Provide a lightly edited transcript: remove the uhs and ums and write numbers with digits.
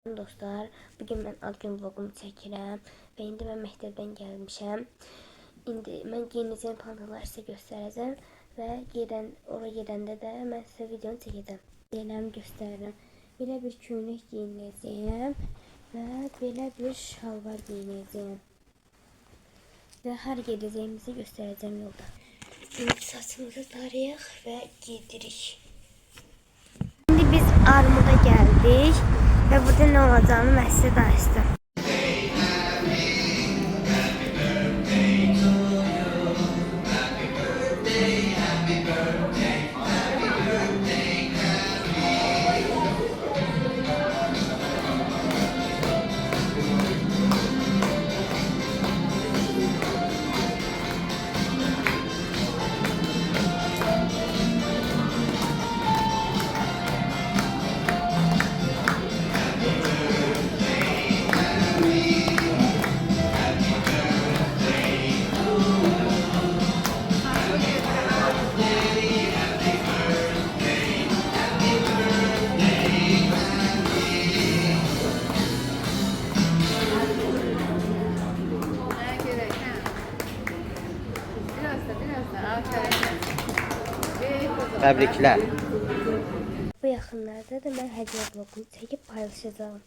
Dostlar, bugün mən ad gün vlogumu çəkirəm və indi mən məktəbdən gəlmişəm. İndi mən giyinəcəyim paltarları sizə göstərəcəm və oraya gedəndə də mən sizə videonu çəkəcəm. Deyiləm, göstərirəm. Belə bir köynək giyinəcəyəm və belə bir şalvar giyinəcəyəm. Və hər gedəcəyimizi göstərəcəm yolda. İndi saçımızı darayaq və giydirik. Şimdi biz Armud'a geldik ve burada ne olacağını mən sizə danışdım. Təbriklər. Bu yaxınlarda da mən hədiyyə vlogumu çəkib paylaşacağım.